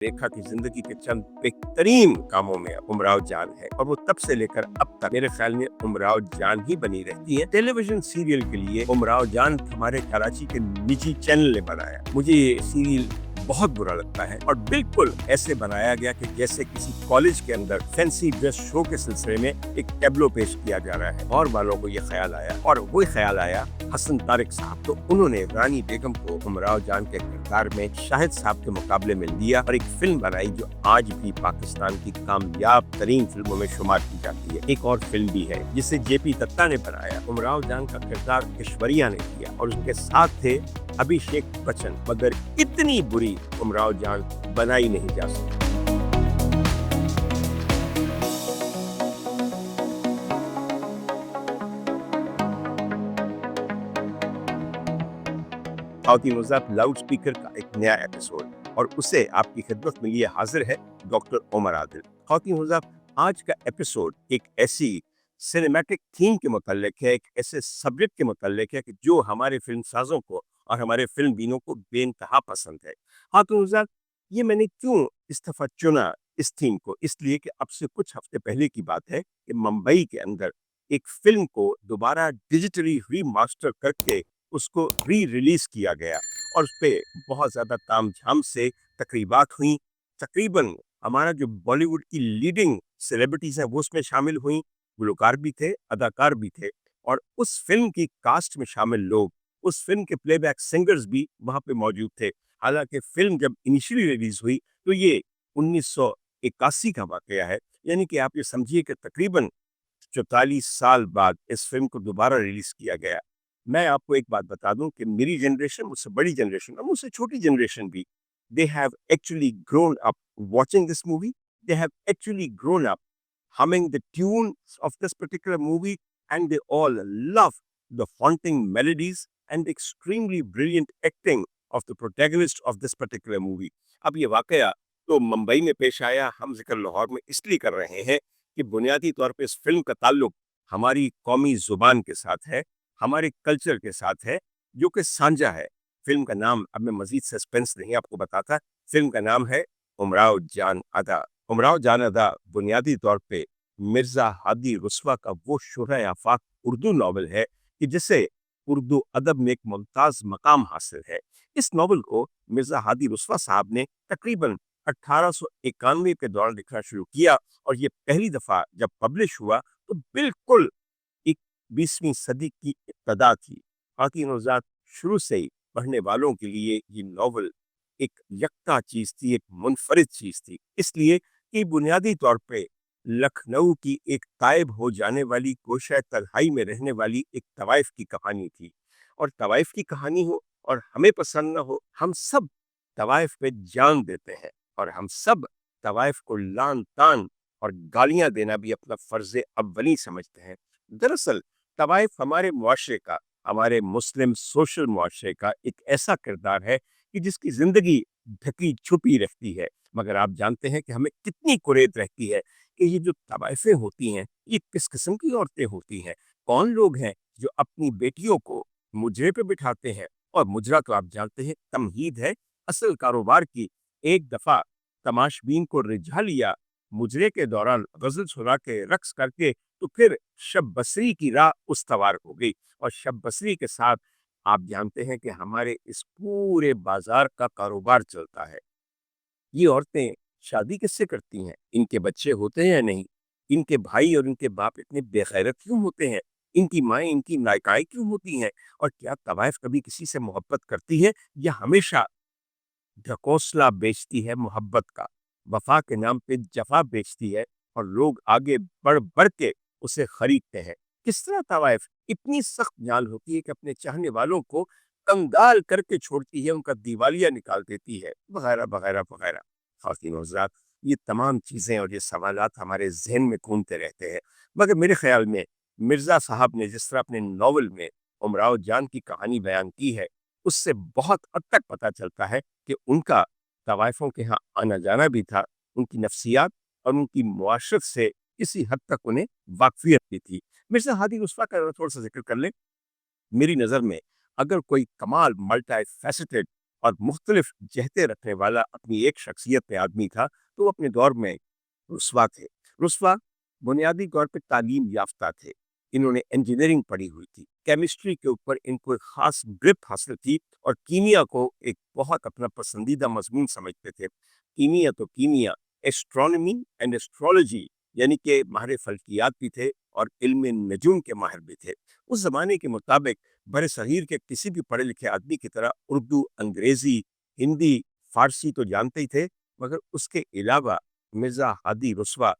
रेखा की जिंदगी के चंद बेहतरीन कामों में उमराव जान है और वो तब से लेकर अब तक मेरे ख्याल में उमराव जान ही बनी रहती है। टेलीविजन सीरियल के लिए उमराव जान हमारे कराची के निजी चैनल ने बनाया। मुझे ये सीरियल बहुत बुरा लगता है और बिल्कुल ऐसे बनाया गया कि जैसे किसी कॉलेज के अंदर फैंसी ड्रेस शो के सिलसिले में एक टेबलो पेश किया जा रहा है। और वालों को ये ख्याल आया और वही ख्याल आया हसन तारिक साहब, तो उन्होंने रानी बेगम को उमराव जान के किरदार में शाहिद साहब के मुकाबले में लिया और एक फिल्म बनाई जो आज भी पाकिस्तान की कामयाब तरीन फिल्मों में शुमार की जाती है। एक और फिल्म भी है जिसे जेपी दत्ता ने बनाया। उमराव जान का किरदार ऐश्वर्या ने किया और उसके साथ थे अभिषेक बच्चन, मगर इतनी बुरी उमराव जान बनाई नहीं जा सकती। लाउड स्पीकर का एक नया एपिसोड और उसे आपकी खिदमत में लिए हाजिर है डॉक्टर उमर आदिल। आज का एपिसोड एक ऐसी सिनेमैटिक थीम के मुताल्लिक है, एक ऐसे सब्जेक्ट के मुताल्लिक है कि जो हमारे फिल्म साजों को और हमारे फिल्म बीनों को बेइंतहा पसंद है। ये मैंने क्यों इस दफा चुना इस थीम को, इसलिए कि अब से कुछ हफ्ते पहले की बात है कि मुंबई के अंदर एक फिल्म को दोबारा डिजिटली रीमास्टर करके उसको री रिलीज किया गया और उस पर बहुत ज्यादा तामझाम से तकरीबात हुई। तकरीबन हमारा जो बॉलीवुड की लीडिंग सेलिब्रिटीज हैं वो उसमें शामिल हुई, गुलकार भी थे, अदाकार भी थे और उस फिल्म की कास्ट में शामिल लोग, उस फिल्म के प्लेबैक सिंगर्स भी वहां पे मौजूद थे। हालांकि फिल्म जब इनिशियली रिलीज हुई तो ये 1981 का वाकया है, यानी कि आप ये समझिए कि तकरीबन 44 साल बाद इस फिल्म को दोबारा रिलीज किया गया। मैं आपको एक बात बता दूं कि मेरी जनरेशन, मुझसे बड़ी जनरेशन और मुझसे छोटी जनरेशन भी, they have actually grown up watching this movie. They have actually grown up humming the tunes of this particular movie, and they all love the haunting melodies and the extremely brilliant acting of the protagonist of this particular movie. अब ये वाकया तो मुंबई में पेश आया, हम जिक्र लाहौर में इसलिए कर रहे हैं कि बुनियादी तौर पे इस फिल्म का ताल्लुक हमारी कौमी जुबान के साथ है, हमारे कल्चर के साथ है, जो कि साझा है। फिल्म का नाम, अब मैं मजीद सस्पेंस नहीं आपको बताता, फिल्म का नाम है उमराव जान अदा। उमराव जान अदा बुनियादी तौर पे मिर्जा हादी रुस्वा का वो शुरा आफाक उर्दू नावल है कि जिसे उर्दू अदब में एक मुमताज मकाम हासिल है। इस नावल को मिर्जा हादी रुस्वा साहब ने तकरीबन 1891 के दौरान लिखना शुरू किया और ये पहली दफा जब पब्लिश हुआ तो बिल्कुल 20वीं सदी की इब्तदा थी। बाकी नौजाद शुरू से ही पढ़ने वालों के लिए ये नॉवल एक यक्ता चीज थी, एक मुनफरिद चीज थी, इसलिए कि बुनियादी तौर पे लखनऊ की एक तायब हो जाने वाली गोशा तन्हाई में रहने वाली एक तवाइफ की कहानी थी। और तवाइफ की कहानी हो और हमें पसंद न हो, हम सब तवाइफ पे जान देते हैं और हम सब तवाइफ को लान तान और गालियां देना भी अपना फर्ज अव्वली समझते हैं। दरअसल तवाइफ हमारे मुआशरे का, हमारे मुस्लिम सोशल मुआशरे का एक ऐसा किरदार है कि जिसकी जिंदगी ढकी छुपी रहती है, मगर आप जानते हैं कि हमें कितनी कुरेद रहती है कि ये जो तवाइफें होती हैं ये किस किस्म की औरतें होती हैं, कौन लोग हैं जो अपनी बेटियों को मुजरे पे बिठाते हैं। और मुजरा तो आप जानते हैं तमहीद है असल कारोबार की। एक दफा तमाशबीन को रिझा लिया, मुजरे के दौरान गजल सुना के रक्स करके, तो फिर शब बसरी की राह उस्तवार हो गई और शब बसरी के साथ आप जानते हैं कि हमारे इस पूरे बाजार का कारोबार चलता है। ये औरतें शादी किससे करती हैं, इनके बच्चे होते हैं या नहीं, इनके भाई और इनके बाप इतने बेगैरत क्यों होते हैं, इनकी माएँ इनकी नायकाएं क्यों होती हैं, और क्या तवाइफ कभी किसी से मोहब्बत करती है या हमेशा ढकोसला बेचती है मोहब्बत का, वफा के नाम पे जफा बेचती है और लोग आगे बढ़ बढ़ के उसे खरीदते हैं। किस तरह तवाइफ इतनी सख्त जान होती है कि अपने चाहने वालों को कंगाल करके छोड़ती है, उनका दिवालिया निकाल देती है, वगैरह वगैरह वगैरह। खातिन हज़रात, ये तमाम चीज़ें और ये सवालात हमारे जहन में घूमते रहते हैं, मगर मेरे ख्याल में मिर्ज़ा साहब ने जिस तरह अपने नावल में उमराव जान की कहानी बयान की है, उससे बहुत हद तक पता चलता है कि उनका तवाइफों के यहाँ आना जाना भी था, उनकी नफ्सियात और उनकी मुआशरत से किसी हद तक उन्हें वाकफियत भी थी। मिर्जा हादी रुस्वा का थोड़ा सा जिक्र कर ले। मेरी नज़र में अगर कोई कमाल मल्टी फैसेटेड اور مختلف جہتیں رکھنے والا اپنی ایک شخصیت پہ آدمی تھا، تو وہ اپنے دور میں رسوا تھے۔ رسوا بنیادی طور پہ تعلیم یافتہ تھے، انہوں نے انجینئرنگ پڑھی ہوئی تھی، کیمسٹری کے اوپر ان کو ایک خاص گرپ حاصل تھی اور کیمیا کو ایک بہت اپنا پسندیدہ مضمون سمجھتے تھے۔ کیمیا تو کیمیا، ایسٹرونومی اینڈ ایسٹرولوجی یعنی کہ ماہر فلکیات بھی تھے اور علم نجوم کے ماہر بھی تھے۔ اس زمانے کے مطابق بر صغیر کے کسی بھی پڑھے لکھے آدمی کی طرح اردو، انگریزی، ہندی، فارسی تو جانتے ہی تھے، مگر اس کے علاوہ مرزا ہادی رسوا،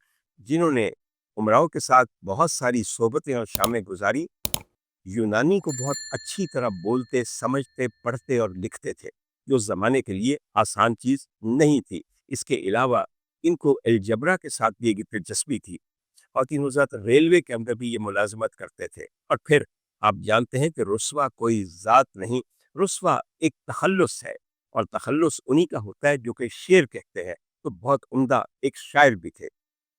جنہوں نے امراؤ کے ساتھ بہت ساری صحبتیں اور شامیں گزاری، یونانی کو بہت اچھی طرح بولتے، سمجھتے، پڑھتے اور لکھتے تھے، جو اس زمانے کے لیے آسان چیز نہیں تھی۔ اس کے علاوہ ان کو الجبرا کے ساتھ بھی ایک دلچسپی تھی اور تین حضرات ریلوے کے اندر بھی یہ ملازمت کرتے تھے۔ اور پھر آپ جانتے ہیں کہ رسوا کوئی ذات نہیں، رسوا ایک تخلص ہے، اور تخلص انہی کا ہوتا ہے جو کہ شعر کہتے ہیں، تو بہت عمدہ ایک شاعر بھی تھے۔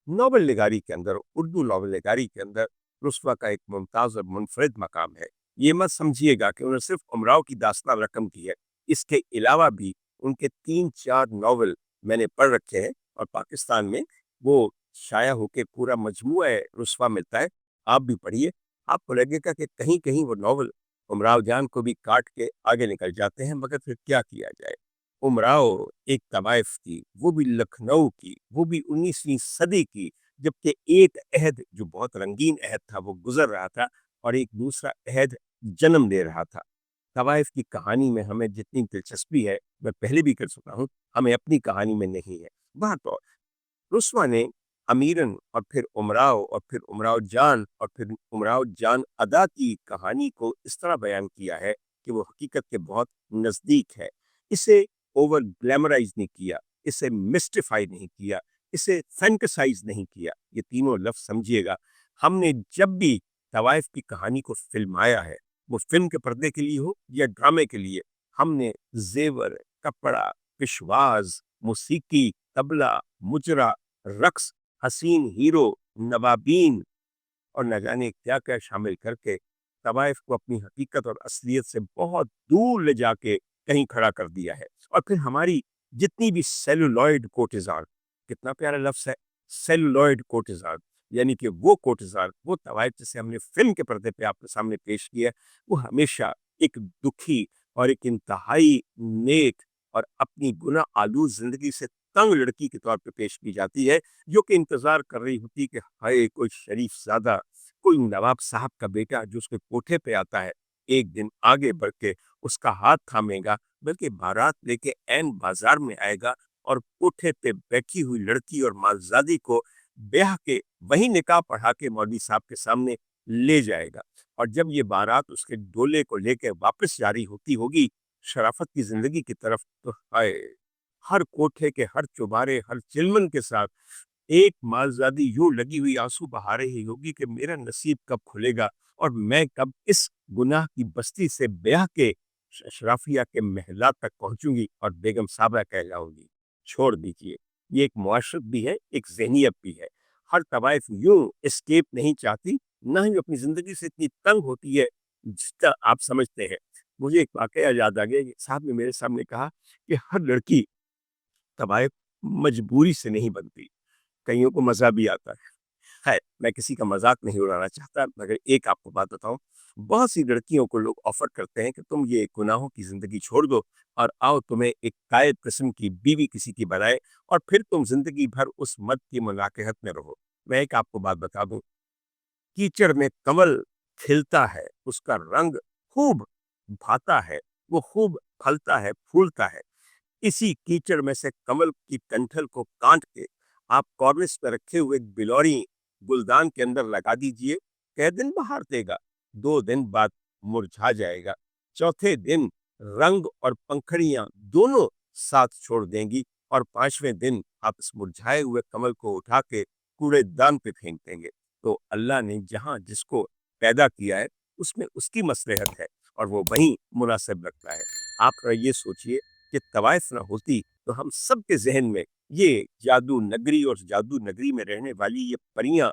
ناول نگاری کے اندر، اردو ناول نگاری کے اندر رسوا کا ایک ممتاز اور منفرد مقام ہے۔ یہ مت سمجھیے گا کہ انہوں نے صرف امراؤ کی داستان رقم کی ہے، اس کے علاوہ بھی ان کے 3-4 ناول میں نے پڑھ رکھے ہیں، اور پاکستان میں وہ شائع ہو کے پورا مجموعہ رسوا ملتا ہے، آپ بھی پڑھیے، آپ کو لگے گا کہ کہیں کہیں وہ ناول امراؤ جان کو بھی کاٹ کے آگے نکل جاتے ہیں، مگر پھر کیا کیا جائے۔ امراؤ ایک طوائف تھی، وہ بھی لکھنؤ کی، وہ بھی 19ویں صدی کی، جبکہ ایک عہد جو بہت رنگین عہد تھا وہ گزر رہا تھا اور ایک دوسرا عہد جنم لے رہا تھا۔ طوائف کی کہانی میں ہمیں جتنی دلچسپی ہے، میں پہلے بھی کر چکا ہوں، ہمیں اپنی کہانی میں نہیں ہے۔ بہرحال رسوا نے امیرن اور پھر امراؤ اور پھر امراؤ جان اور پھر امراؤ جان ادا کی کہانی کو اس طرح بیان کیا ہے کہ وہ حقیقت کے بہت نزدیک ہے۔ اسے اوور گلیمرائز نہیں کیا، اسے مسٹیفائی نہیں کیا، اسے فینٹسائز نہیں کیا۔ یہ تینوں لفظ سمجھیے گا، ہم نے جب بھی طوائف کی کہانی کو فلمایا ہے، وہ فلم کے پردے کے لیے ہو یا ڈرامے کے لیے، ہم نے زیور، کپڑا، پشواز، موسیقی، طبلہ، مجرا، رقص، حسین ہیرو، نوابین اور نہ جانے کیا کیا شامل کر کے طوائف کو اپنی حقیقت اور اصلیت سے بہت دور لے جا کے کہیں کھڑا کر دیا ہے۔ اور پھر ہماری جتنی بھی سیلولوئڈ کوٹیزان، کتنا پیارا لفظ ہے سیلولوئڈ کوٹیزان، یعنی کہ وہ کوٹیزان، وہ طوائف جسے ہم نے فلم کے پردے پہ آپ کے سامنے پیش کیا ہے، وہ ہمیشہ ایک دکھی اور ایک انتہائی نیک اور اپنی گناہ آلود زندگی سے تنگ لڑکی کے طور پہ پیش کی جاتی ہے، جو کہ انتظار کر رہی ہوتی کہ ہائے کوئی شریف زادہ، کوئی نواب صاحب کا بیٹا جو اس کے کوٹھے پہ آتا ہے، ایک دن آگے بڑھ کے اس کا ہاتھ تھامے گا، بلکہ بارات لے کے عین بازار میں آئے گا اور کوٹھے پہ بیٹھی ہوئی لڑکی اور مالزادی کو بیاہ کے وہی نکاح پڑھا کے مولوی صاحب کے سامنے لے جائے گا۔ اور جب یہ بارات اس کے ڈولے کو لے کے واپس جاری ہوتی ہوگی شرافت کی زندگی کی طرف، تو ہائے، ہر کوٹھے کے ہر چوبارے، ہر چلمن کے ساتھ ایک مالزادی یوں لگی ہوئی آنسو بہا رہی ہوگی کہ میرا نصیب کب کھلے گا اور میں کب اس گناہ کی بستی سے بیاہ کے اشرافیہ کے محلات تک پہنچوں گی اور بیگم صاحبہ کہلاؤں گی۔ چھوڑ دیجئے، یہ ایک معاشرت بھی ہے، ایک ذہنیت بھی ہے۔ ہر طوائف یوں اسکیپ نہیں چاہتی، نہ ہی اپنی زندگی سے اتنی تنگ ہوتی ہے جس کا آپ سمجھتے ہیں۔ مجھے ایک واقعہ یاد آ گیا، صاحب نے میرے سامنے کہا کہ ہر لڑکی طوائف مجبوری سے نہیں بنتی، کئیوں کو مزہ بھی آتا ہے۔ خیر، میں کسی کا مذاق نہیں اڑانا چاہتا، مگر ایک آپ کو بات بتاؤں، بہت سی لڑکیوں کو لوگ آفر کرتے ہیں کہ تم یہ گناہوں کی زندگی چھوڑ دو اور آؤ تمہیں ایک قائد قسم کی بیوی کسی کی بنائے اور پھر تم زندگی بھر اس مرد کی ملاقات میں رہو۔ میں ایک آپ کو بات بتا دوں، کیچڑ میں کمل کھلتا ہے، اس کا رنگ خوب بھاتا ہے، وہ خوب پھلتا ہے، پھولتا ہے۔ اسی کیچڑ میں سے کمل کی ٹنٹھل کو کاٹ کے آپ کارنس پہ رکھے ہوئے بلوری گلدان کے اندر لگا دیجئے، کئی دن بہار دے گا، 2 دن بعد مرجھا جائے گا، چوتھے دن رنگ اور پنکھڑیاں دونوں ساتھ چھوڑ دیں گی، اور 5ویں دن آپ اس مرجھائے ہوئے کمل کو اٹھا کے کوڑے دان پہ پھینک دیں گے۔ تو اللہ نے جہاں جس کو پیدا کیا ہے اس میں اس کی مصلحت ہے اور وہ وہیں مناسب رکھتا ہے۔ آپ یہ سوچئے کہ طوائف نہ ہوتی تو ہم سب کے ذہن میں یہ جادو نگری اور جادو نگری میں رہنے والی یہ پریاں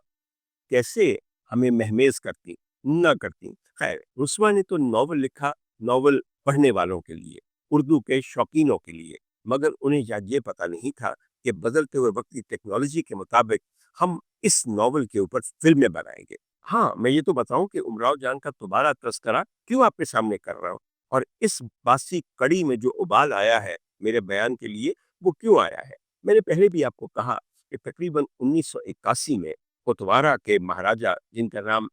کیسے ہمیں مہمیز کرتی، نہ کرتی۔ خیر، رسوا نے تو ناول لکھا ناول پڑھنے والوں کے لیے، उर्दू के शौकीनों के लिए, मगर उन्हें शायद ये पता नहीं था कि बदलते हुए वक्त की टेक्नोलॉजी के मुताबिक हम इस नॉवल के ऊपर फिल्में बनाएंगे। हाँ, मैं ये तो बताऊं कि उमराव जान का दोबारा तस्करा क्यों आपके सामने कर रहा हूँ, और इस बासी कड़ी में जो उबाल आया है मेरे बयान के लिए, वो क्यों आया है। मैंने पहले भी आपको कहा कि तकरीबन 1981 में कोतवारा के महाराजा, जिनका नाम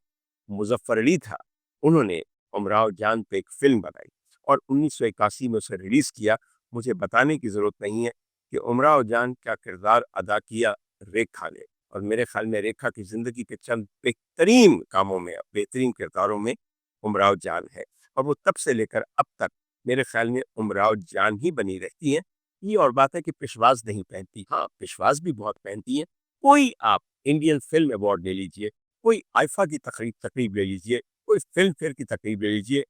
मुजफ्फर अली था, उन्होंने उमराव जान पे एक फिल्म बनाई और 1981 में उसे रिलीज किया। मुझे बताने की जरूरत नहीं है कि उमराव जान का किरदार अदा किया रेखा ने, और मेरे ख्याल में रेखा की जिंदगी के चंद बेहतरीन कामों में, बेहतरीन किरदारों में उमराव जान है, और वो तब से लेकर अब तक मेरे ख्याल में उमराव जान ही बनी रहती हैं। ये और बात है कि पिशवाज नहीं पहनती, हाँ पिशवाज भी बहुत पहनती हैं। कोई आप इंडियन फिल्म अवार्ड ले लीजिए, कोई आईफा की तकरीब तकरीब ले लीजिए, कोई फिल्म फेयर की तकरीब ले लीजिए,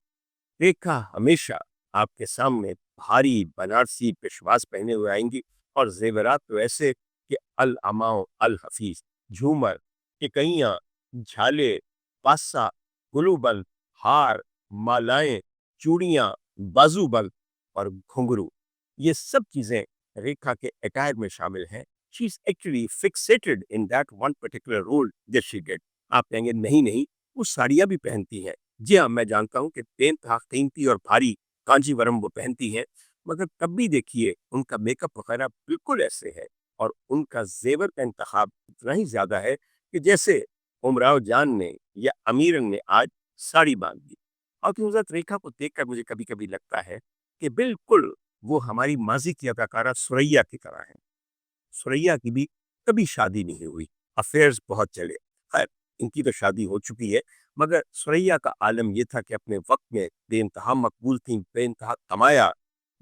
रेखा हमेशा आपके सामने भारी बनारसी पेशवाज पहने हुए आएंगी, और जेवरात तो ऐसे कि अल अमाओ अल हफीज, झूमर, टिकइयाँ, झाले, पासा, गुलूबंद, हार, मालाएं, चूड़ियाँ, बाजूबंद और घुंघरू, ये सब चीजें रेखा के अटायर में शामिल हैं। She is actually fixated in that one particular role that she did. आप कहेंगे नहीं नहीं, वो साड़ियाँ भी पहनती हैं। जी हाँ, मैं जानता हूँ कि बेइंतहा कीमती और भारी कांजीवरम वो पहनती हैं, मगर तब भी देखिए उनका मेकअप वगैरह बिल्कुल ऐसे है, और उनका जेवर का इंतखाब इतना ही ज्यादा है कि जैसे उमराव जान ने या अमीरन ने आज साड़ी बांध दी। और हजरत रेखा को देखकर मुझे कभी कभी लगता है कि बिल्कुल वो हमारी माजी की अदाकारा सुरैया की तरह है। सुरैया की भी कभी शादी नहीं हुई, अफेयर्स बहुत चले। खैर, इनकी तो शादी हो चुकी है, मगर सुरैया का आलम यह था कि अपने वक्त में बेइंतहा मकबूल थी, बेइंतहा कमाया,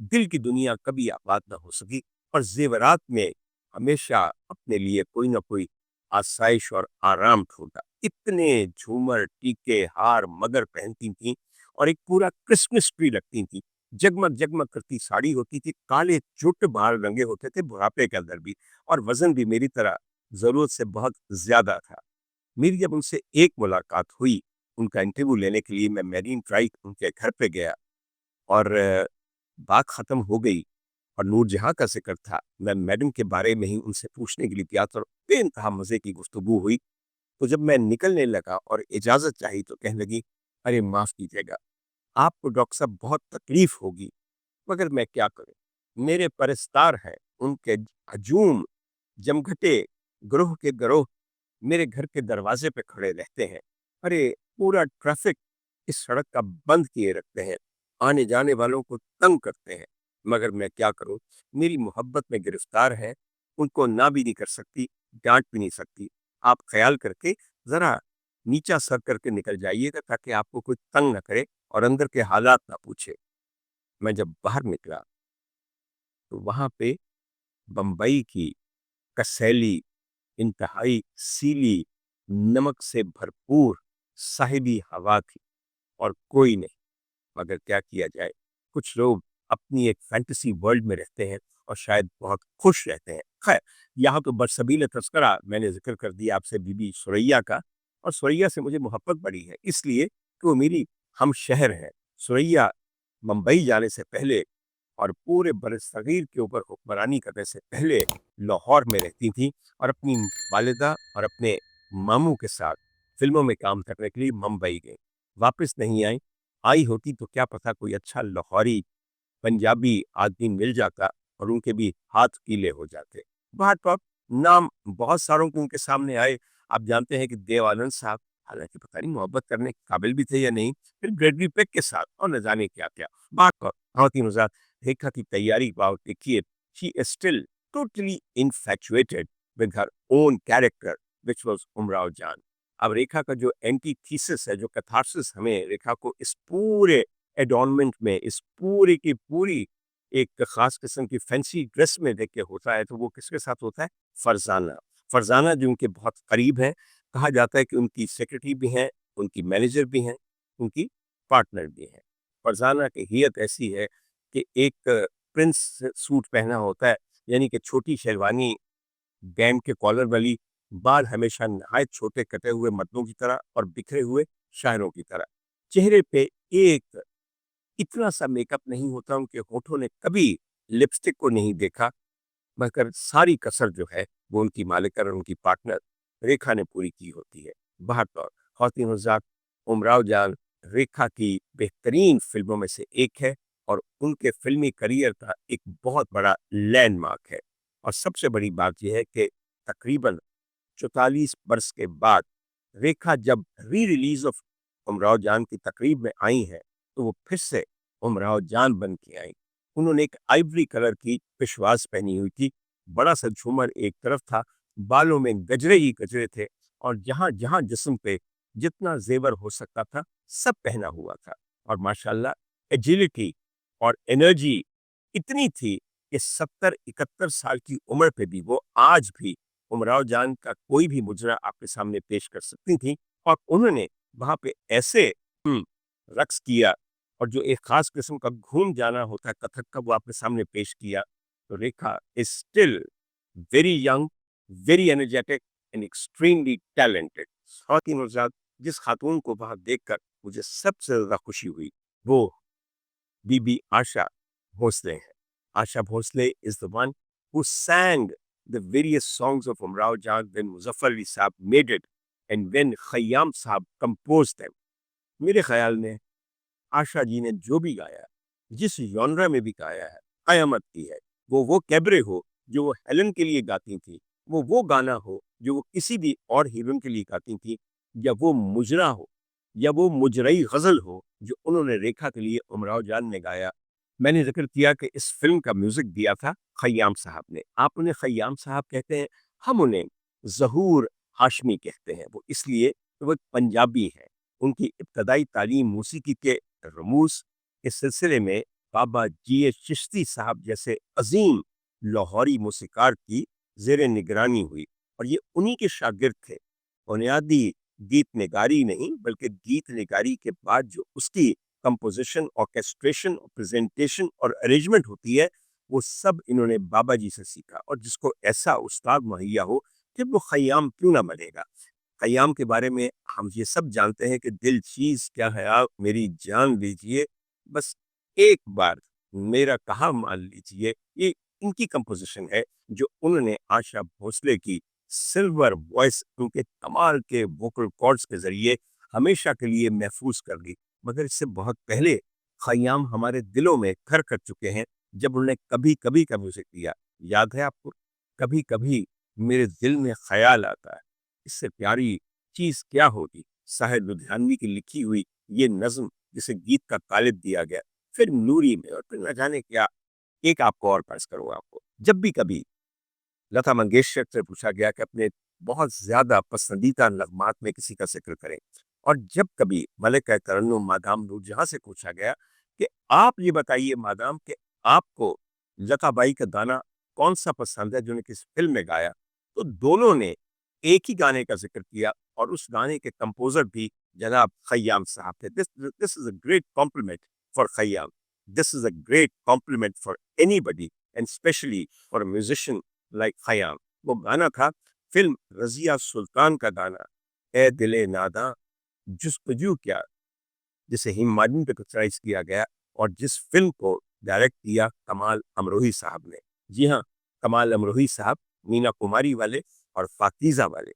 दिल की दुनिया कभी आबाद ना हो सकी, और जेवरात में हमेशा अपने लिए कोई ना कोई आसाइश और आराम ढूंढा। इतने झूमर, टीके, हार, मगर पहनती थी, और एक पूरा क्रिसमस ट्री लगती थी। जगमग जगमग करती साड़ी होती थी, काले जुट बाल रंगे होते थे बुढ़ापे के अंदर भी, और वजन भी मेरी तरह जरूरत से बहुत ज्यादा था। मेरी जब उनसे एक मुलाकात हुई, उनका इंटरव्यू लेने के लिए मैं मैरीन ड्राइव उनके घर पे गया, और बात खत्म हो गई, और नूरजहां का जिक्र था। मैं मैडम के बारे में ही उनसे पूछने के लिए गया, तो बेइंतहा मजे की गुफ्तगू हुई। तो जब मैं निकलने लगा और इजाजत चाही, तो कहने लगी, अरे माफ कीजिएगा, आपको डॉक्टर साहब बहुत तकलीफ होगी, मगर मैं क्या करूं, मेरे परस्तार हैं, उनके हजूम जमघटे ग्रोह के ग्रोह मेरे घर के दरवाजे पे खड़े रहते हैं। अरे पूरा ट्रैफिक इस सड़क का बंद किए रखते हैं, आने जाने वालों को तंग करते हैं, मगर मैं क्या करूं, मेरी मोहब्बत में गिरफ्तार है, उनको ना भी नहीं कर सकती, डांट भी नहीं सकती। आप ख्याल करके जरा नीचा सर करके निकल जाइएगा, ताकि आपको कोई तंग ना करे और अंदर के हालात ना पूछे। मैं जब बाहर निकला, तो वहां पे बंबई की कसैली, इंतहाई सीली, नमक से भरपूर साहिबी हवा थी, और कोई नहीं। मगर क्या किया जाए, कुछ लोग अपनी एक फैंटेसी वर्ल्ड में रहते हैं और शायद बहुत खुश रहते हैं। खैर, यहाँ तो बरसबील तस्करा मैंने जिक्र कर दिया आपसे बीबी सुरैया का, और सुरैया से मुझे मोहब्बत बड़ी है, इसलिए कि वो मेरी हम शहर है। सुरैया मुंबई जाने से पहले और पूरे बरसगीर के ऊपर हुक्मरानी करने से पहले लाहौर में रहती थी, और अपनी वालिदा और अपने मामू के साथ फिल्मों में काम करने के लिए मुंबई गई। वापस नहीं आई। आई होती तो क्या पता कोई अच्छा लाहौरी पंजाबी आदमी मिल जाता, और उनके भी हाथ गीले हो जाते। बात तो अब नाम बहुत सारों के उनके सामने आए। आप जानते हैं कि देव आनंद साहब, हालांकि पता नहीं मोहब्बत करने के काबिल भी थे या नहीं, फिर ग्रेगरी पेक के साथ, और न जाने क्या क्या। बात तो बहुत ही मजाक। रेखा की तैयारी पाओ देखिए, she is still totally infatuated with her own character which was Umrao Jaan. अब रेखा का जो एंटी थीसिस है, जो कैथारसिस हमें रेखा को इस पूरे एडॉर्नमेंट में, इस पूरी की पूरी एक खास किस्म की फैंसी ड्रेस में देख के होता है, तो वो किसके साथ होता है? फरजाना। फरजाना जो उनके बहुत करीब है, कहा जाता है कि उनकी सेक्रेटरी भी हैं, उनकी मैनेजर भी हैं, उनकी पार्टनर भी हैं। फरजाना की हियत ऐसी है कि एक प्रिंस सूट पहना होता है, यानी कि छोटी शेरवानी, गैम के कॉलर वाली, बाल हमेशा नहायत छोटे कटे हुए मर्दों की तरह और बिखरे हुए शायरों की तरह, चेहरे पे एक इतना सा मेकअप नहीं होता, उनके होठों ने कभी लिपस्टिक को नहीं देखा, मगर सारी कसर जो है वो उनकी मालिका और उनकी पार्टनर रेखा ने पूरी की होती है। बहरतौर ख़वातीन हज़रात, उमराव जान रेखा की बेहतरीन फिल्मों में से एक है और उनके फिल्मी करियर का एक बहुत बड़ा लैंडमार्क है। और सबसे बड़ी बात यह है कि तकरीबन 44 बरस के बाद रेखा जब री रिलीज ऑफ उमराव जान की तकरीब में आई हैं, तो वो फिर से उमराव जान बन के आई। उन्होंने एक आइवरी कलर की पिशवास पहनी हुई थी, बड़ा सा झूमर एक तरफ था, बालों में गजरे ही गजरे थे और जहां जहां जिस्म पे जितना जेवर हो सकता था सब पहना हुआ था। और माशाल्लाह एजिलिटी और एनर्जी इतनी थी कि 70-71 साल की उम्र पे भी वो आज भी उमराव जान का कोई भी मुजरा आपके सामने पेश कर सकती थी। और उन्होंने वहां पे ऐसे रक्स किया और जो एक खास किस्म का घूम जाना होता है कथक का, वो आपके सामने पेश किया। तो Rekha is still very young, very energetic and extremely talented. खातिन और ज़ात, जिस खातून को वहां देखकर मुझे सबसे ज्यादा खुशी हुई वो बीबी आशा भोसले हैं। Asha Bhosle is the one who sang the various songs of Umrao Jan when Muzaffar Ali Saab made it and when Khayyam Saab composed them. मेरे ख्याल में आशा जी ने जो भी गाया, जिस जॉनरा में भी गाया है, कयामत की है। वो कैबरे हो जो वो हेलन के लिए गाती थी, वो गाना हो जो वो किसी भी और हीरोइन के लिए गाती थी, या वो मुजरा हो या वो मुजरई गजल हो जो उन्होंने रेखा के लिए उमराव जान ने गाया। मैंने जिक्र किया कि इस फिल्म का म्यूजिक दिया था खय्याम साहब ने। आप उन्हें खय्याम साहब कहते हैं, हम उन्हें ज़हूर हाशमी कहते हैं। वो इसलिए कि वो एक पंजाबी है। उनकी इब्तदाई तालीम मौसीकी के रमूस इस सिलसिले में बाबा जी चिश्ती साहब जैसे अजीम लाहौरी मूसीकार की जेर निगरानी हुई और ये उन्हीं के शागिर्द थे। बुनियादी गीत निगारी नहीं बल्कि गीत निगारी के बाद जो उसकी कंपोजिशन, ऑर्केस्ट्रेशन, प्रेजेंटेशन और अरेंजमेंट होती है, वो सब इन्होंने बाबा जी से सीखा। और जिसको ऐसा उस्ताद मुहैया हो कि वो खयाम क्यों ना बनेगा। खयाम के बारे में हम ये सब जानते हैं कि दिल चीज क्या है आप मेरी जान लीजिए, बस एक बार मेरा कहा मान लीजिए। ये इनकी कंपोजिशन है जो उन्होंने आशा भोसले की सिल्वर वॉइस, उनके कमाल के वोकल कॉर्ड्स के जरिए हमेशा के लिए महफूज कर दी। मगर इससे बहुत पहले खयाम हमारे दिलों में घर कर चुके हैं जब उन्होंने कभी कभी का म्यूजिक दिया। याद है आपको? कभी कभी मेरे दिल में ख्याल आता है, इससे प्यारी चीज क्या होगी। साहिर लुधियानवी की लिखी हुई ये नज्म जिसे गीत का कालिब दिया गया, फिर नूरी में, और फिर न जाने क्या। एक आपको और पर्स करूंगा आपको। जब भी कभी लता मंगेशकर से पूछा गया कि अपने बहुत ज्यादा पसंदीदा नगमात में किसी का जिक्र करें, और जब कभी मलिका तरन्नुम मादाम नूरजहां से पूछा गया कि आप ये बताइए मादाम कि आपको लता बाई का गाना कौन सा पसंद है जो उन्हें किस फिल्म में गाया, तो दोनों ने एक ही गाने का जिक्र किया और उस गाने के कंपोजर भी जनाब खय्याम साहब थे। This is a great complement for Khayyam. This is a great complement for anybody and specially for a musician like Khayyam. वो गाना था फिल्म रजिया सुल्तान का गाना, ए दिले नादा जुस्तजू क्या, जिसे हिमायूं पे पिक्चराइज किया गया और जिस फिल्म को डायरेक्ट किया कमाल अमरोही साहब ने। जी हाँ, कमाल अमरोही साहब मीना कुमारी वाले और फाकीजा वाले।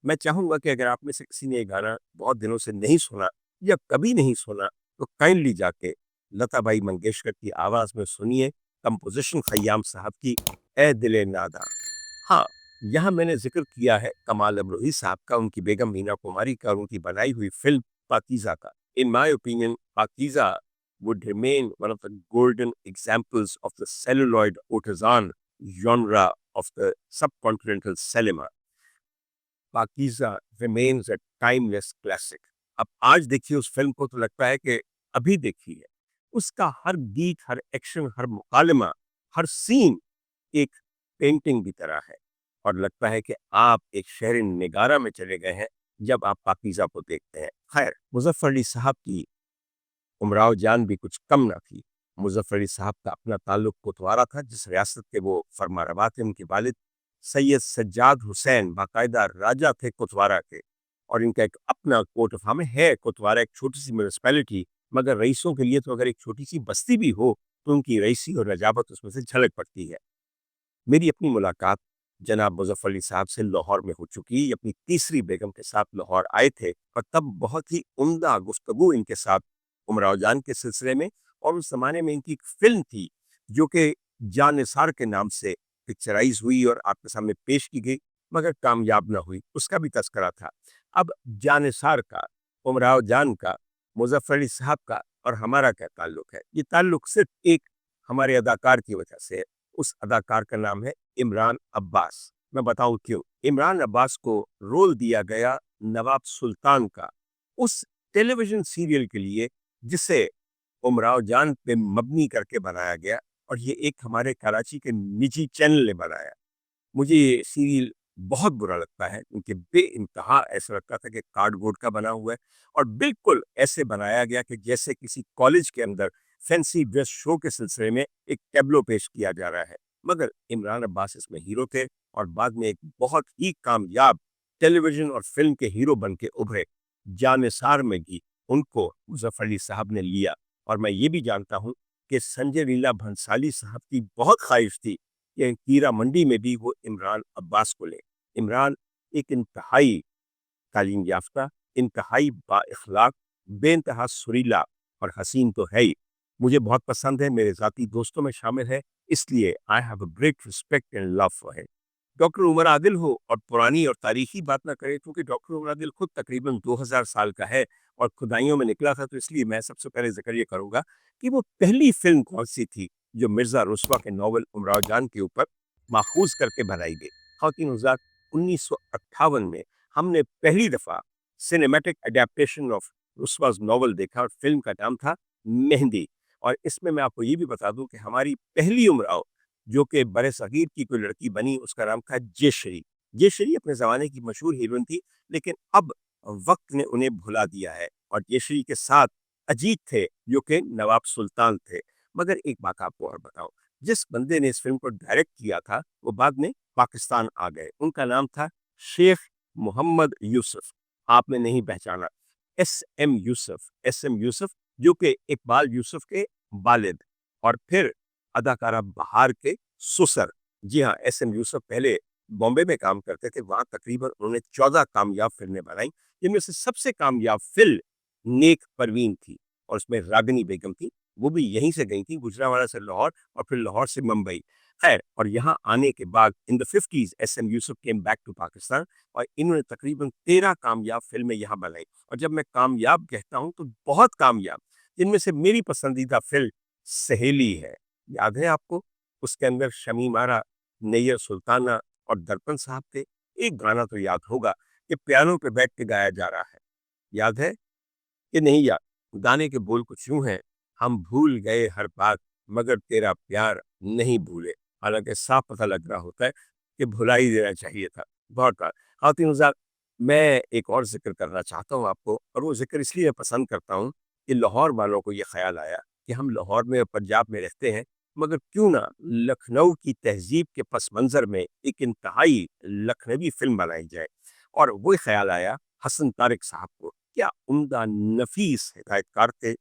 मैं चाहूंगा कि अगर आप में से किसी ने ये गाना बहुत दिनों से नहीं सुना या कभी नहीं सुना, तो काइंडली जाके लता बाई मंगेशकर की आवाज में सुनिए कंपोजिशन खय्याम साहब की, ए दिले नादा। हाँ, यहाँ मैंने जिक्र किया है कमाल अमरोही साहब का, उनकी बेगम मीना कुमारी का और उनकी बनाई हुई फिल्म पाकीज़ा का। In my opinion, Pakiza would remain one of the golden examples of the celluloid artisan genre of the subcontinental cinema. Pakiza remains a timeless classic. अब आज देखिए उस फिल्म को तो लगता है कि अभी देखी है। उसका हर गीत, हर एक्शन, हर मुकालमा, हर सीन एक पेंटिंग की तरह है और लगता है कि आप एक शहर निगारा में चले गए हैं जब आप पाकीज़ा को देखते हैं। खैर, मुज़फ़्फ़र अली साहब की उमराव जान भी कुछ कम ना थी। मुज़फ़्फ़र अली साहब का अपना ताल्लुक कोतवारा था, जिस रियासत के वो फरमारवा थे। उनके वालिद सैयद सज्जाद हुसैन बाकायदा राजा थे कोतवारा के, और इनका एक अपना कोर्ट ऑफ आर्म है। कोतवारा एक छोटी सी म्यूनिसिपैलिटी मगर रईसों के लिए तो अगर एक छोटी सी बस्ती भी हो तो उनकी रईसी और नजाबत उसमें से झलक पड़ती है। मेरी अपनी मुलाकात जनाब मुजफ्फर अली साहब से लाहौर में हो चुकी। अपनी तीसरी बेगम के साथ लाहौर आए थे और तब बहुत ही उम्दा गुफ्तगू इनके साथ उमराव जान के सिलसिले में, और उस जमाने में इनकी एक फिल्म थी जो कि जान निसार के नाम से पिक्चराइज हुई और आपके सामने पेश की गई, मगर कामयाब ना हुई। उसका भी तस्करा था। अब जान निसार का, उमराव जान का, मुजफ्फर अली साहब का और हमारा क्या ताल्लुक है? ये ताल्लुक सिर्फ एक हमारे अदाकार की वजह से है। उस अदाकार का नाम है इमरान अब्बास। मैं बताऊं क्यों। इमरान अब्बास को रोल दिया गया नवाब सुल्तान का उस टेलीविजन सीरियल के लिए जिसे उमराव जान पे मबनी करके बनाया गया, और ये एक हमारे कराची के निजी चैनल ने बनाया। मुझे ये सीरियल बहुत बुरा लगता है क्योंकि बेइंतहा ऐसा लगता था कि कार्डबोर्ड का बना हुआ है, और बिल्कुल ऐसे बनाया गया कि जैसे किसी कॉलेज के अंदर फैंसी ड्रेस शो के सिलसिले में एक टैब्लो पेश किया जा रहा है। मगर इमरान अब्बास इसमें हीरो थे और बाद में एक बहुत ही कामयाब टेलीविजन और फिल्म के हीरो बन के उभरे। जानिसार में भी उनको मुजफ्फर अली साहब ने लिया, और मैं ये भी जानता हूँ कि संजय लीला भंसाली साहब की बहुत ख्वाहिश थी कि कीरा मंडी में भी वो इमरान अब्बास को ले। इमरान एक इंतहाई तालीम याफ्ता, इंतहाई बाइखलाक, बेइंतहा सुरीला और हसीन तो है ही। मुझे बहुत पसंद है, मेरे ज़ाती दोस्तों में शामिल है, इसलिए I have a great respect and love for him. Doctor Umar Adil हो और पुरानी और तारीखी बात ना करें, क्योंकि डॉक्टर उमर आदिल खुद तकरीबन 2000 साल का है और खुदाइयों में निकला था, तो इसलिए मैं सबसे पहले जिक्र ये करूंगा कि वो पहली फिल्म कौन सी थी जो मिर्जा रुस्वा के नॉवल उमराव जान के ऊपर माखूज करके बनाई गई। खातिन हज़रात, 1958 में हमने पहली दफा सिनेमैटिक अडेप्टेशन ऑफ रुस्वाज नॉवल देखा और फिल्म का नाम था मेहंदी। और इसमें मैं आपको ये भी बता दूं कि हमारी पहली उमराव जो कि बड़े सगीर की कोई लड़की बनी, उसका नाम था जयश्री। जयश्री अपने जमाने की मशहूर हीरोइन थी, लेकिन अब वक्त ने उन्हें भुला दिया है, और जयश्री के साथ अजीत थे जो कि नवाब सुल्तान थे। मगर एक बात आपको और बताओ, जिस बंदे ने इस फिल्म को डायरेक्ट किया था वो बाद में पाकिस्तान आ गए। उनका नाम था शेख मोहम्मद यूसुफ। आपने नहीं पहचाना, एस एम यूसुफ, जो कि इकबाल यूसुफ के वालिद और फिर अदाकारा बहार के सुसर। जी हाँ, एस एम यूसुफ पहले बॉम्बे में काम करते थे। वहां तकरीबन उन्होंने 14 कामयाब फिल्में बनाई, जिनमें से सबसे कामयाब फिल्म नेक परवीन थी, और उसमें रागिनी बेगम थी। वो भी यहीं से गई थी, गुजरावाला से लाहौर और फिर लाहौर से मुंबई। खैर, और यहाँ आने के बाद in the 50s S M Yusuf came back to Pakistan, और इन्होंने तकरीबन 13 कामयाब फिल्में यहाँ बनाई। और जब मैं कामयाब कहता हूँ तो बहुत कामयाब, जिनमें से मेरी पसंदीदा फिल्म सहेली है। याद है आपको? उसके अंदर शमीम आरा, नैयर सुल्ताना और दर्पण साहब थे। एक गाना तो याद होगा कि पियानो पे बैठ के गाया जा रहा है, याद है कि नहीं याद? गाने के बोल कुछ यूं हैं, हम भूल गए हर बात मगर तेरा प्यार नहीं भूले। हालांकि साफ पता लग रहा होता है कि भुला ही देना चाहिए था। बहुत बार खातिन हज़रात, मैं एक और जिक्र करना चाहता हूँ आपको, और वो जिक्र इसलिए पसंद करता हूँ कि लाहौर वालों को ये ख्याल आया कि हम लाहौर में और पंजाब में रहते हैं, मगर क्यों ना लखनऊ की तहजीब के पस मंजर में एक इंतहाई लखनवी फिल्म बनाई जाए। और वो ख्याल आया हसन तारिक साहब को। क्या उम्दा नफीस हिदायतकार थे,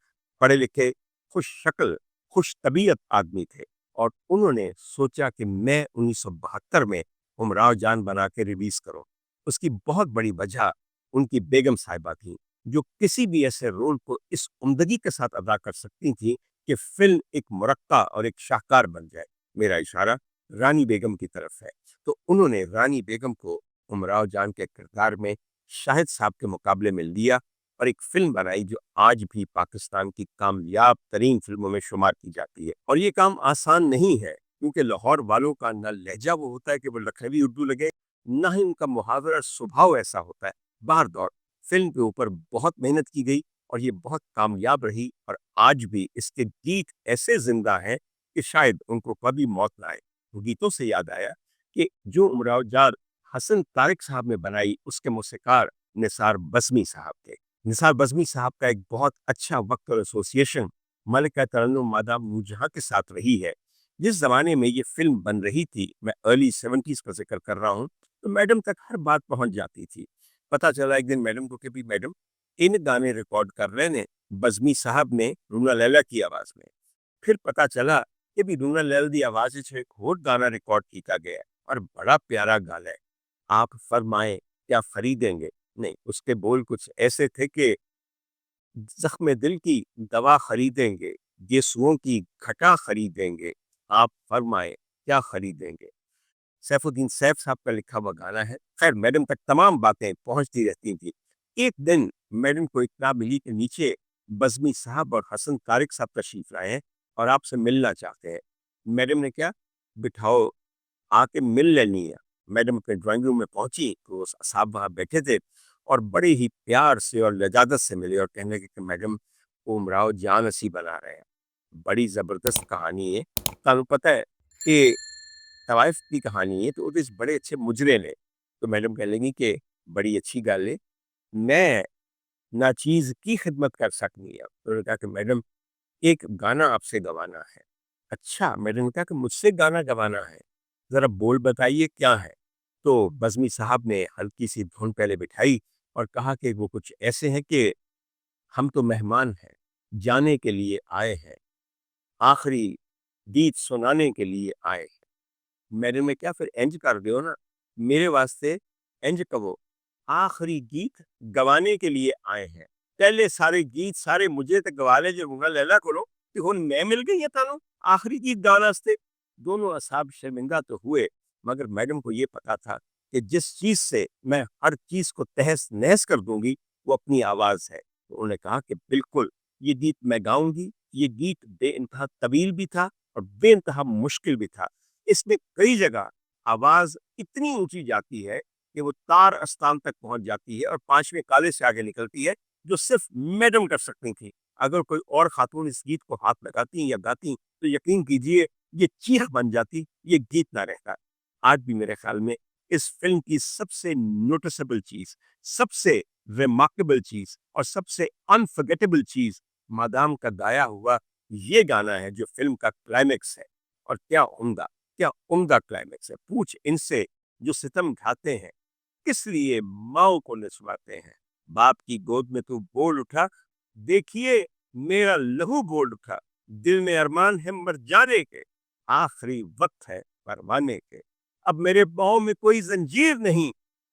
पढ़े लिखे, खुश शक्ल, खुश तबीयत आदमी थे। और उन्होंने सोचा कि मैं 1972 में उमराव जान बना के रिलीज करूं। उसकी बहुत बड़ी वजह उनकी बेगम साहिबा थी, जो किसी भी ऐसे रोल को इस उम्दगी के साथ अदा कर सकती थी कि फिल्म एक मुरक्का और एक शाहकार बन जाए। मेरा इशारा रानी बेगम की तरफ है। तो उन्होंने रानी बेगम को उमराव जान के किरदार में शाहिद साहब के मुकाबले में लिया और एक फिल्म बनाई जो आज भी पाकिस्तान की कामयाब तरीन फिल्मों में शुमार की जाती है। और ये काम आसान नहीं है, क्योंकि लाहौर वालों का न लहजा वो होता है कि वो लखनवी उर्दू लगे, ना ही उनका मुहावरा स्वभाव ऐसा होता है। बार दौर फिल्म के ऊपर बहुत मेहनत की गई और ये बहुत कामयाब रही, और आज भी इसके गीत ऐसे जिंदा हैं कि शायद उनको कभी मौत ना आए। वो गीतों से याद आया कि जो उमराव जान हसन तारिक साहब ने बनाई, उसके मौसीकार निसार बज़मी साहब थे। निसार बज़मी साहब का एक बहुत अच्छा वक्त और एसोसिएशन मलिका तरन्नुम मादाम नूरजहां के साथ रही है। जिस जमाने में ये फिल्म बन रही थी, मैं अर्ली 70s का जिक्र कर रहा हूँ, तो मैडम तक हर बात पहुंच जाती थी। पता चला एक दिन मैडम को कि भी मैडम इन गाने रिकॉर्ड कर रहे हैं بزمی صاحب نے رونا لیلا کی آواز میں. پھر پتا چلا کہ بھی رونا لیلا دی آواز ایک اور گانا ریکارڈ کیا گیا ہے اور بڑا پیارا گانا ہے. آپ فرمائیں کیا خریدیں گے. نہیں، اس کے بول کچھ ایسے تھے کہ زخم دل کی دوا خریدیں گے، یسوعوں کی گھٹا خریدیں گے، آپ فرمائیں کیا خریدیں گے. سیف الدین سیف صاحب کا لکھا ہوا گانا ہے. خیر، میڈم تک تمام باتیں پہنچتی رہتی تھی. ایک دن میڈم کو اطلاع ملی کہ نیچے بزمی صاحب اور حسن طارق صاحب تشریف لائے ہیں اور آپ سے ملنا چاہتے ہیں. میڈم نے کیا، بٹھاؤ، آ کے مل لینی ہے. میڈم اپنے ڈرائنگ روم میں پہنچی تو صاحب وہاں بیٹھے تھے اور بڑے ہی پیار سے اور لجاجت سے ملے اور کہنے لگے کہ میڈم امراؤ جان اسی بنا رہے ہیں. بڑی زبردست کہانی ہے. تمہیں پتہ ہے کہ طوائف کی کہانی ہے تو اس بڑے اچھے مجرے نے. تو میڈم کہنے لگی کہ بڑی اچھی گل ہے، میں نہ چیز کی خدمت کر سکنی ہے. تو انہوں نے کہا کہ میڈم ایک گانا آپ سے گوانا ہے. اچھا. میڈم نے کہا کہ مجھ سے گانا گوانا ہے، ذرا بول بتائیے کیا ہے. تو بزمی صاحب نے ہلکی سی دھن پہلے بٹھائی اور کہا کہ وہ کچھ ایسے ہیں کہ ہم تو مہمان ہیں، جانے کے لیے آئے ہیں، آخری گیت سنانے کے لیے آئے ہیں. میڈم نے کیا، پھر انج کر دیو نا، میرے واسطے انج کہو، آخری گیت گوانے کے لیے آئے ہیں. پہلے سارے گیت سارے مجھے تے گوالے جو رونا لیلا کرو کہ ہن میں مل گئی ہے تانوں آخری گیت گانا واسطے. دونوں اصحاب شرمندہ تو ہوئے، مگر میڈم کو یہ پتا تھا کہ جس چیز سے میں ہر چیز کو تہس نہس کر دوں گی وہ اپنی آواز ہے. تو انہوں نے کہا کہ بالکل یہ گیت میں گاؤں گی. یہ گیت بے انتہا طویل بھی تھا اور بے انتہا مشکل بھی تھا. اس میں کئی جگہ آواز اتنی اونچی جاتی ہے کہ وہ تار استان تک پہنچ جاتی ہے اور پانچویں کالے سے آگے نکلتی ہے، جو صرف میڈم کر سکتی تھی. اگر کوئی اور خاتون اس گیت کو ہاتھ لگاتی یا گاتی تو یقین کیجئے یہ چیخ بن جاتی، یہ گیت نہ رہتا. آج بھی میرے خیال میں اس فلم کی سب سے نوٹسبل چیز، سب سے ریمارکیبل چیز اور سب سے انفرگیٹیبل چیز مادام کا گایا ہوا یہ گانا ہے جو فلم کا کلائمیکس ہے. اور کیا عمدہ کلائمیکس ہے. پوچھ ان سے جو ستم ڈھاتے ہیں کس لیے ماؤں کو نچواتے ہیں. باپ کی گود میں تو بول اٹھا، دیکھیے میرا لہو بول اٹھا، دل میں ارمان ہے مر جانے کے، آخری وقت ہے پروانے کے. اب میرے پاؤں میں کوئی زنجیر نہیں،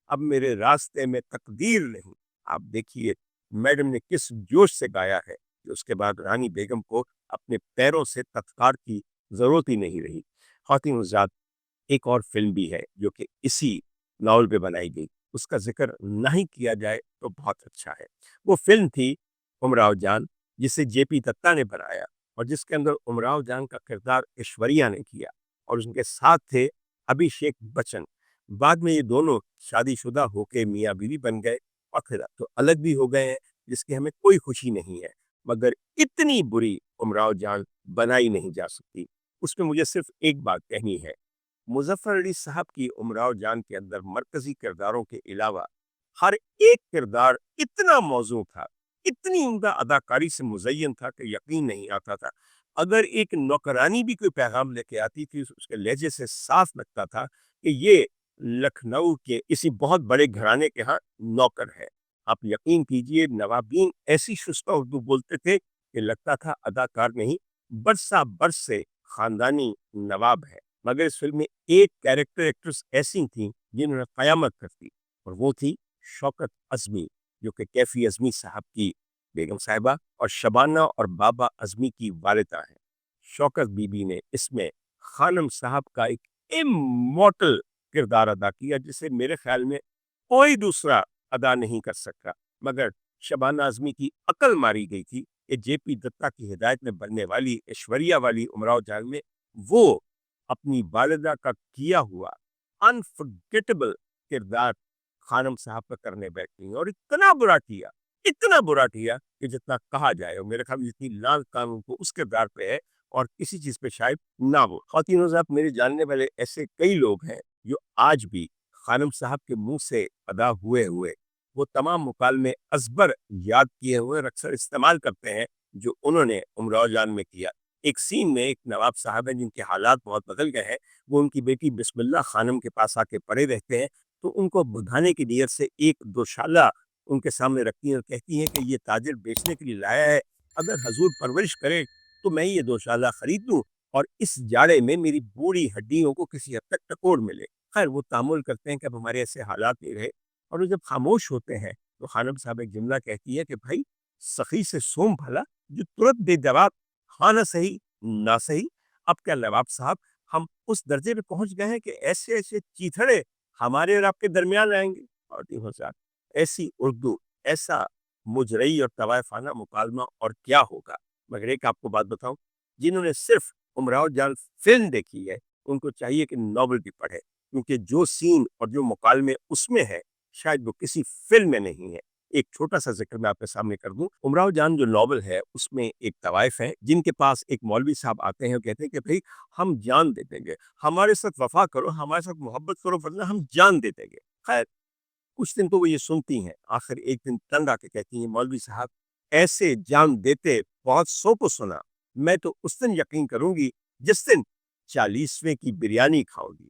اب میرے راستے میں تقدیر نہیں. آپ دیکھیے میڈم نے کس جوش سے گایا ہے کہ اس کے بعد رانی بیگم کو اپنے پیروں سے تتکار کی ضرورت ہی نہیں رہی. خواتین حضرات، ایک اور فلم بھی ہے جو کہ اسی ناول پہ بنائی گئی، اس کا ذکر نہیں کیا جائے تو بہت اچھا ہے. وہ فلم تھی امراؤ جان، جسے جے پی دتا نے بنایا اور جس کے اندر امراؤ جان کا کردار ایشوریا نے کیا اور ان کے ساتھ تھے ابھیشیک بچن. بعد میں یہ دونوں شادی شدہ ہو کے میاں بیوی بن گئے اور پھر اب تو الگ بھی ہو گئے ہیں، جس کی ہمیں کوئی خوشی نہیں ہے. مگر اتنی بری امراؤ جان بنائی نہیں جا سکتی. اس میں مجھے صرف ایک بات کہنی ہے، مظفر علی صاحب کی امراؤ جان کے اندر مرکزی کرداروں کے علاوہ ہر ایک کردار اتنا موزوں تھا، اتنی عمدہ اداکاری سے مزین تھا کہ یقین نہیں آتا تھا. اگر ایک نوکرانی بھی کوئی پیغام لے کے آتی تھی اس کے لہجے سے صاف لگتا تھا کہ یہ لکھنؤ کے کسی بہت بڑے گھرانے کے ہاں نوکر ہے. آپ یقین کیجئے نوابین ایسی شستہ اردو بولتے تھے کہ لگتا تھا اداکار نہیں، برسا برس سے خاندانی نواب ہے. مگر اس فلم میں ایک کیریکٹر ایکٹریس ایسی تھیں جنہوں نے قیامت کر دی اور وہ تھی شوکت عظمی، جو کہ کیفی عظمی صاحب کی بیگم صاحبہ اور شبانہ اور بابا عظمی کی والدہ ہیں. شوکت بی بی نے اس میں خانم صاحب کا ایک امورٹل کردار ادا کیا جسے میرے خیال میں کوئی دوسرا ادا نہیں کر سکتا. مگر شبانہ اعظمی کی عقل ماری گئی تھی کہ جے پی دتا کی ہدایت میں بننے والی ایشوریا والی امراؤ جان میں وہ اپنی والدہ کا کیا ہوا انفرگیٹیبل کردار خانم صاحب کا کرنے بیٹھی اور اتنا برا کیا کہ جتنا کہا جائے، اور میرے خیال میں جتنی لال قانون کو اس کردار پہ ہے اور کسی چیز پہ شاید نہ ہو. خواتین حضرات، میرے جاننے والے ایسے کئی لوگ ہیں جو آج بھی خانم صاحب کے منہ سے ادا ہوئے وہ تمام مکالمے ازبر یاد کیے ہوئے اور اکثر استعمال کرتے ہیں جو انہوں نے امراؤ جان میں کیا. ایک سین میں ایک نواب صاحب ہیں جن کے حالات بہت بدل گئے ہیں، وہ ان کی بیٹی بسم اللہ خانم کے پاس آ کے پڑے رہتے ہیں تو ان کو بدھانے کی نیت سے ایک دوشالہ ان کے سامنے رکھتی ہیں اور کہتی ہیں کہ یہ تاجر بیچنے کے لیے لایا ہے، اگر حضور پرورش کرے تو میں یہ دوشالہ خرید لوں اور اس جاڑے میں میری بوڑھی ہڈیوں کو کسی حد تک ٹکور ملے۔ خیر وہ تامل کرتے ہیں کہ اب ہمارے ایسے حالات نہیں رہے، اور وہ جب خاموش ہوتے ہیں تو خانم صاحب ایک جملہ کہتی ہے کہ بھائی سخی سے سوم بھلا جو ترت دے جواب، ہاں نہ صحیح نہ صحیح۔ اب کیا لباب صاحب، ہم اس درجے پہ پہنچ گئے ہیں کہ ایسے ایسے چیتھڑے ہمارے اور آپ کے درمیان آئیں گے؟ اور دیکھو صاحب، ایسی اردو، ایسا مجرئی اور طوائفانہ مکالمہ اور کیا ہوگا؟ مگر ایک آپ کو بات بتاؤں، جنہوں نے صرف امراؤ جان فلم دیکھی ہے ان کو چاہیے کہ ناول بھی پڑھے، کیونکہ جو سین اور جو مکالمے اس میں ہے شاید وہ کسی فلم میں نہیں ہے۔ ایک چھوٹا سا ذکر میں آپ کے سامنے کر دوں، امراؤ جان جو ناول ہے اس میں ایک طوائف ہے جن کے پاس ایک مولوی صاحب آتے ہیں اور کہتے ہیں کہ بھئی ہم جان دے دیں گے، ہمارے ساتھ وفا کرو، ہمارے ساتھ محبت کرو، ورنہ ہم جان دے دیں گے۔ خیر کچھ دن تو وہ یہ سنتی ہیں، آخر ایک دن تنگ آ کے کہتی ہیں مولوی صاحب ایسے جان دیتے بہت سو کو سنا، میں تو اس دن یقین کروں گی جس دن 40ویں کی بریانی کھاؤں گی۔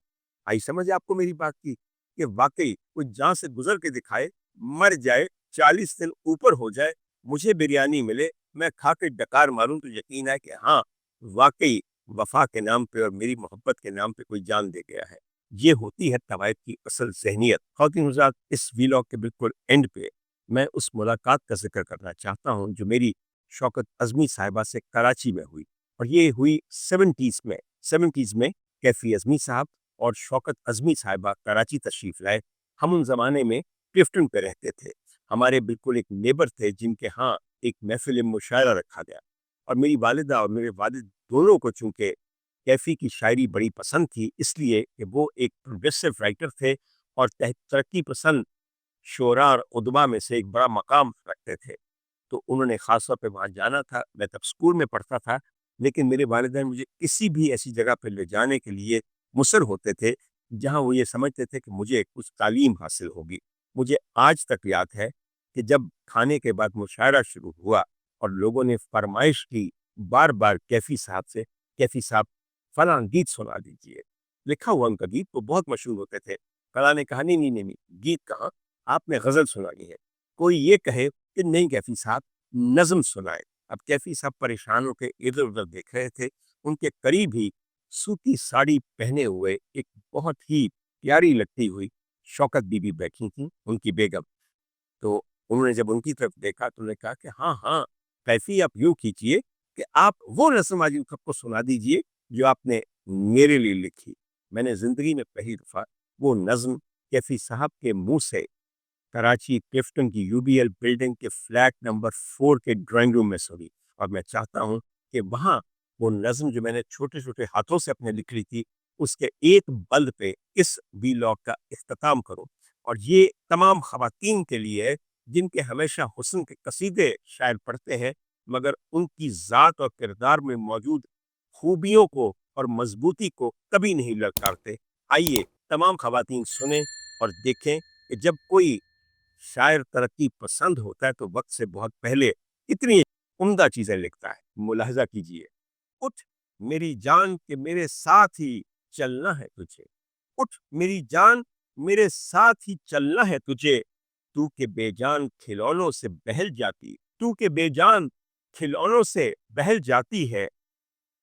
آئی سمجھ آپ کو میری بات کی کہ واقعی کوئی جان سے گزر کے دکھائے، مر جائے، 40 دن اوپر ہو جائے، مجھے بریانی ملے، میں کھا کے ڈکار ماروں تو یقین ہے کہ ہاں واقعی وفا کے نام پہ اور میری محبت کے نام پہ کوئی جان دے گیا ہے۔ یہ ہوتی ہے طوائف کی اصل ذہنیت۔ خواتین حضرات، اس ویلاگ کے بالکل اینڈ پہ میں اس ملاقات کا ذکر کرنا چاہتا ہوں جو میری شوکت عظمی صاحبہ سے کراچی میں ہوئی، اور یہ ہوئی 70s میں کیفی عظمی صاحب اور شوکت عظمی صاحبہ کراچی تشریف لائے۔ ہم ان زمانے میں کلفٹن پہ رہتے تھے، ہمارے بالکل ایک نیبر تھے جن کے ہاں ایک محفل مشاعرہ رکھا گیا، اور میری والدہ اور میرے والد دونوں کو چونکہ کیفی کی شاعری بڑی پسند تھی، اس لیے کہ وہ ایک پروگریسو رائٹر تھے اور ترقی پسند شعراء اور ادبا میں سے ایک بڑا مقام رکھتے تھے، تو انہوں نے خاص طور پہ وہاں جانا تھا۔ میں تب اسکول میں پڑھتا تھا، لیکن میرے والدین مجھے کسی بھی ایسی جگہ پہ لے جانے کے لیے مصر ہوتے تھے جہاں وہ یہ سمجھتے تھے کہ مجھے کچھ تعلیم حاصل ہوگی۔ مجھے آج تک یاد ہے کہ جب کھانے کے بعد مشاعرہ شروع ہوا اور لوگوں نے فرمائش کی بار بار کیفی صاحب سے، کیفی صاحب فلاں گیت سنا دیجیے، لکھا ہوا ان کا گیت وہ بہت مشہور ہوتے تھے۔ فلاں نے کہا نہیں، گیت کہاں، آپ نے غزل سنانی ہے۔ کوئی یہ کہے کہ نہیں کیفی صاحب نظم سنائے۔ اب کیفی صاحب پریشان ہو کے ادھر ادھر دیکھ رہے تھے، ان کے قریب ہی سوتی ساڑی پہنے ہوئے ایک بہت ہی پیاری لگتی ہوئی شوکت بی بی بیٹھی تھیں، ان کی بیگم۔ تو انہوں نے جب ان کی طرف دیکھا تو انہوں نے کہا کہ ہاں کیفی آپ یوں کیجیے کہ آپ وہ رسم آج کو سنا دیجیے جو آپ نے میرے لیے لکھی۔ میں نے زندگی میں پہلی دفعہ وہ نظم کیفی صاحب کے منہ سے کراچی کلفٹن کی UBL بلڈنگ کے فلیٹ نمبر 4 کے ڈرائنگ روم میں سنی، اور میں چاہتا ہوں کہ وہاں وہ نظم جو میں نے چھوٹے چھوٹے ہاتھوں سے اپنے لکھ لی تھی اس کے ایک بند پہ اس ویلاگ کا اختتام کروں، اور یہ تمام خواتین کے لیے ہے جن کے ہمیشہ حسن کے قصیدے شاعر پڑھتے ہیں مگر ان کی ذات اور کردار میں موجود خوبیوں کو اور مضبوطی کو کبھی نہیں للکارتے۔ آئیے تمام خواتین سنیں اور دیکھیں کہ جب کوئی شاعر ترقی پسند ہوتا ہے تو وقت سے بہت پہلے اتنی عمدہ چیزیں لکھتا ہے۔ ملاحظہ کیجیے، اٹھ میری جان کہ میرے ساتھ ہی چلنا ہے تجھے، اٹھ میری جان میرے ساتھ ہی چلنا ہے تجھے، تو کہ بے جان کھلونوں سے بہل جاتی، تو کہ بے جان کھلونوں سے بہل جاتی ہے،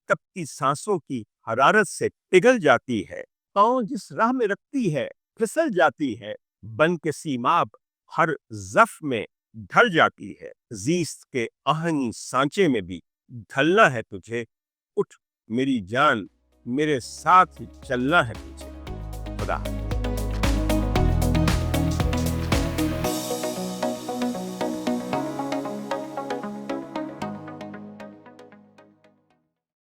تپتی سانسوں کی حرارت سے پگھل جاتی ہے، پاؤں جس راہ میں رکھتی ہے پھسل جاتی ہے، بن کے سیماب ہر ظرف میں ڈھل جاتی ہے، زیست کے آہنی سانچے میں بھی ڈھلنا ہے تجھے، اٹھ میری جان میرے ساتھ ہی چلنا ہے تجھے۔ خدا